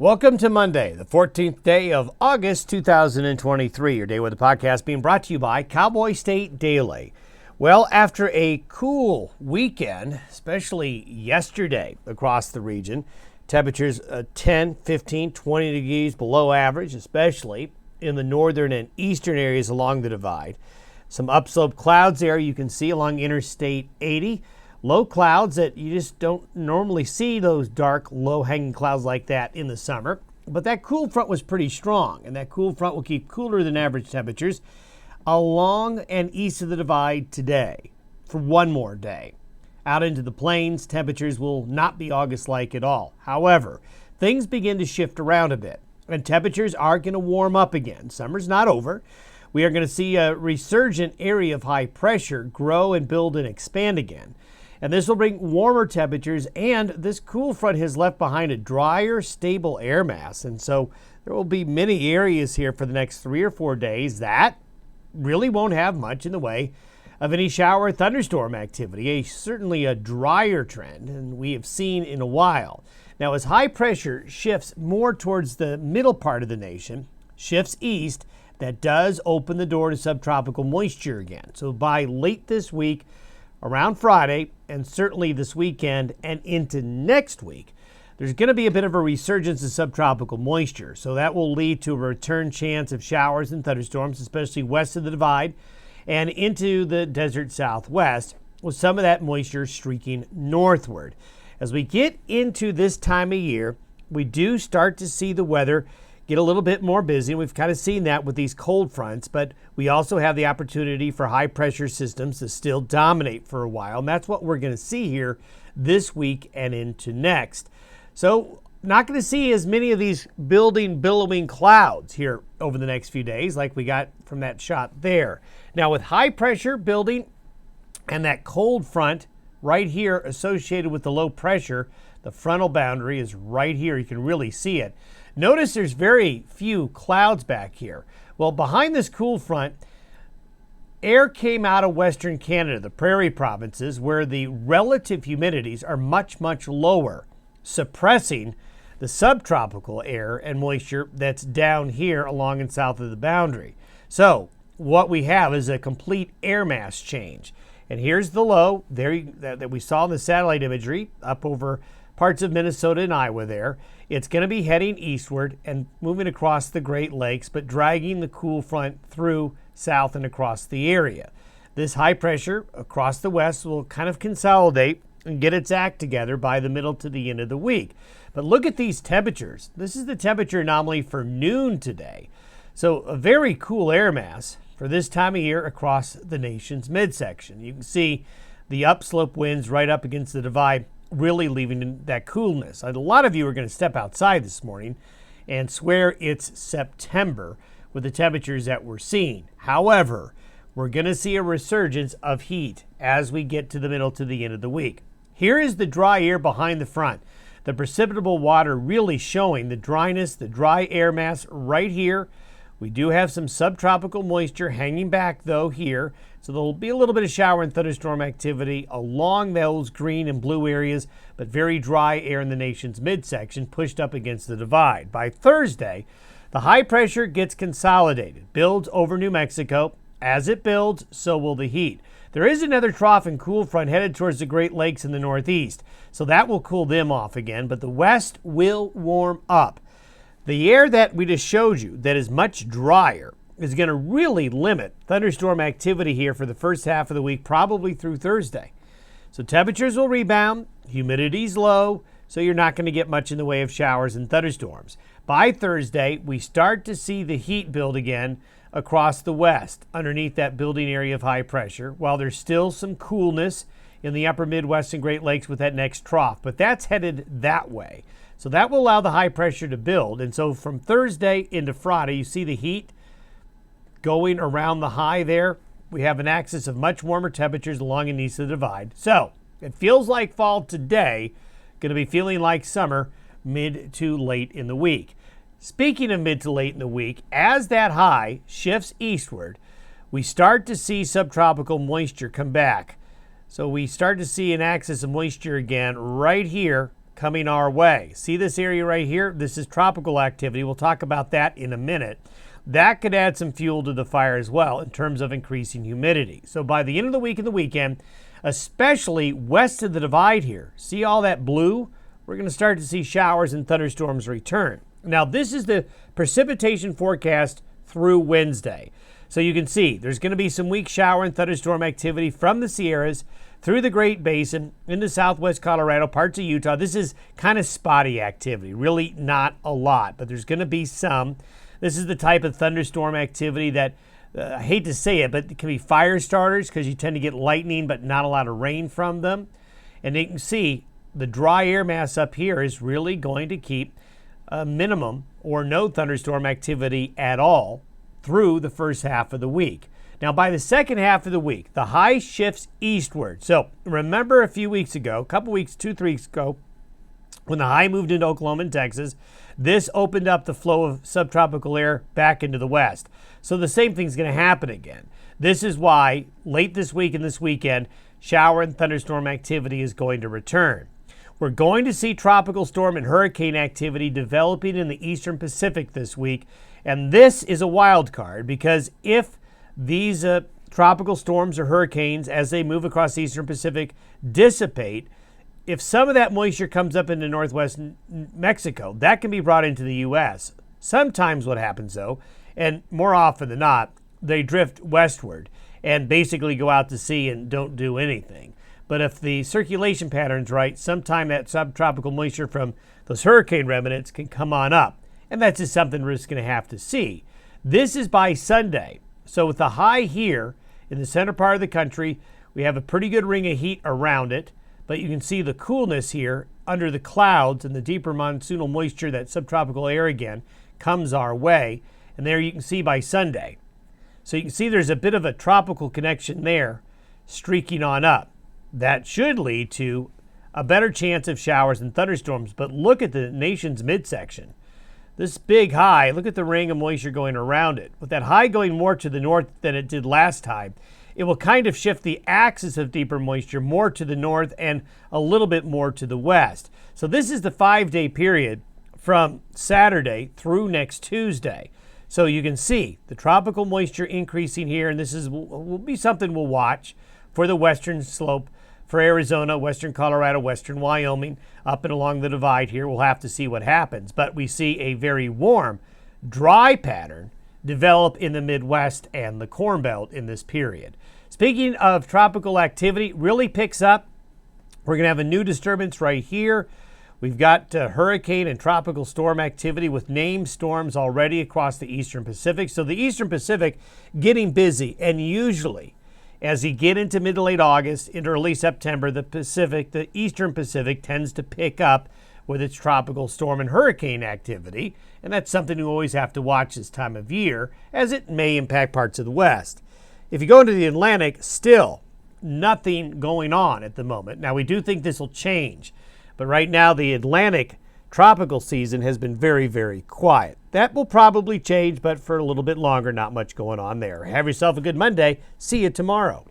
Welcome to Monday, the 14th day of August 2023. Your day with the podcast being brought to you by Cowboy State Daily. Well, after a cool weekend, especially yesterday across the region, temperatures 10, 15, 20 degrees below average, especially in the northern and eastern areas along the divide. Some upslope clouds there you can see along Interstate 80. Low clouds that you just don't normally see, those dark, low-hanging clouds like that in the summer. But that cool front was pretty strong, and that cool front will keep cooler than average temperatures along and east of the divide today for one more day. Out into the plains, temperatures will not be August-like at all. However, things begin to shift around a bit, and temperatures are going to warm up again. Summer's not over. We are going to see a resurgent area of high pressure grow and build and expand again. And this will bring warmer temperatures, and this cool front has left behind a drier, stable air mass. And so there will be many areas here for the next 3 or 4 days that really won't have much in the way of any shower or thunderstorm activity. Certainly a drier trend than we have seen in a while. Now, as high pressure shifts more towards the middle part of the nation, shifts east, that does open the door to subtropical moisture again. So by late this week, around Friday, and certainly this weekend and into next week, there's going to be a bit of a resurgence of subtropical moisture. So that will lead to a return chance of showers and thunderstorms, especially west of the divide and into the desert southwest, with some of that moisture streaking northward. As we get into this time of year, we do start to see the weather get a little bit more busy. We've kind of seen that with these cold fronts, but we also have the opportunity for high pressure systems to still dominate for a while. And that's what we're going to see here this week and into next. So not going to see as many of these billowing clouds here over the next few days like we got from that shot there. Now with high pressure building and that cold front right here associated with the low pressure, the frontal boundary is right here. You can really see it. Notice there's very few clouds back here. Well, behind this cool front, air came out of Western Canada, the prairie provinces, where the relative humidities are much, much lower, suppressing the subtropical air and moisture that's down here along and south of the boundary. So what we have is a complete air mass change. And here's the low there that we saw in the satellite imagery up over parts of Minnesota and Iowa there. It's going to be heading eastward and moving across the Great Lakes, but dragging the cool front through south and across the area. This high pressure across the west will kind of consolidate and get its act together by the middle to the end of the week. But look at these temperatures. This is the temperature anomaly for noon today. So a very cool air mass for this time of year across the nation's midsection. You can see the upslope winds right up against the divide really leaving that coolness. A lot of you are going to step outside this morning and swear it's September with the temperatures that we're seeing. However, we're going to see a resurgence of heat as we get to the middle to the end of the week. Here is the dry air behind the front. The precipitable water really showing the dryness, the dry air mass right here. We do have some subtropical moisture hanging back though here. So there'll be a little bit of shower and thunderstorm activity along those green and blue areas, but very dry air in the nation's midsection pushed up against the divide. By Thursday, the high pressure gets consolidated, builds over New Mexico. As it builds, so will the heat. There is another trough and cool front headed towards the Great Lakes in the northeast, so that will cool them off again, but the west will warm up. The air that we just showed you that is much drier is going to really limit thunderstorm activity here for the first half of the week, probably through Thursday. So temperatures will rebound, humidity's low, so you're not going to get much in the way of showers and thunderstorms. By Thursday, we start to see the heat build again across the west underneath that building area of high pressure, while there's still some coolness in the upper Midwest and Great Lakes with that next trough, but that's headed that way. So that will allow the high pressure to build. And so from Thursday into Friday, you see the heat going around the high there. We have an axis of much warmer temperatures along and east of the divide. So it feels like fall today, going to be feeling like summer mid to late in the week. Speaking of mid to late in the week, as that high shifts eastward, we start to see subtropical moisture come back. So we start to see an axis of moisture again right here coming our way. See this area right here? This is tropical activity. We'll talk about that in a minute. That could add some fuel to the fire as well in terms of increasing humidity. So by the end of the week and the weekend, especially west of the divide here, see all that blue? We're going to start to see showers and thunderstorms return. Now, this is the precipitation forecast through Wednesday. So you can see there's going to be some weak shower and thunderstorm activity from the Sierras through the Great Basin into southwest Colorado, parts of Utah. This is kind of spotty activity, really not a lot, but there's going to be some. This is the type of thunderstorm activity that, I hate to say it, but it can be fire starters because you tend to get lightning but not a lot of rain from them. And you can see the dry air mass up here is really going to keep a minimum or no thunderstorm activity at all through the first half of the week. Now, by the second half of the week, the high shifts eastward. So remember a few weeks ago, a couple weeks, 2-3 weeks ago, when the high moved into Oklahoma and Texas, this opened up the flow of subtropical air back into the west. So the same thing's going to happen again. This is why late this week and this weekend, shower and thunderstorm activity is going to return. We're going to see tropical storm and hurricane activity developing in the eastern Pacific this week. And this is a wild card because if these tropical storms or hurricanes, as they move across the eastern Pacific, dissipate, if some of that moisture comes up into northwest Mexico, that can be brought into the U.S. Sometimes what happens, though, and more often than not, they drift westward and basically go out to sea and don't do anything. But if the circulation pattern's right, sometime that subtropical moisture from those hurricane remnants can come on up. And that's just something we're just going to have to see. This is by Sunday. So with the high here in the center part of the country, we have a pretty good ring of heat around it. But you can see the coolness here under the clouds and the deeper monsoonal moisture, that subtropical air again, comes our way. And there you can see by Sunday. So you can see there's a bit of a tropical connection there streaking on up. That should lead to a better chance of showers and thunderstorms. But look at the nation's midsection. This big high, look at the ring of moisture going around it. With that high going more to the north than it did last time, it will kind of shift the axis of deeper moisture more to the north and a little bit more to the west. So this is the 5-day period from Saturday through next Tuesday. So you can see the tropical moisture increasing here, and this will be something we'll watch for the western slope for Arizona, western Colorado, western Wyoming, up and along the divide here. We'll have to see what happens. But we see a very warm, dry pattern develop in the Midwest and the Corn Belt in this period. Speaking of tropical activity, really picks up. We're going to have a new disturbance right here. We've got hurricane and tropical storm activity with named storms already across the eastern Pacific. So the eastern Pacific getting busy, and usually as you get into mid to late August, into early September, the eastern Pacific tends to pick up with its tropical storm and hurricane activity. And that's something you always have to watch this time of year, as it may impact parts of the West. If you go into the Atlantic, still nothing going on at the moment. Now, we do think this will change. But right now, the Atlantic tropical season has been very, very quiet. That will probably change, but for a little bit longer, not much going on there. Have yourself a good Monday. See you tomorrow.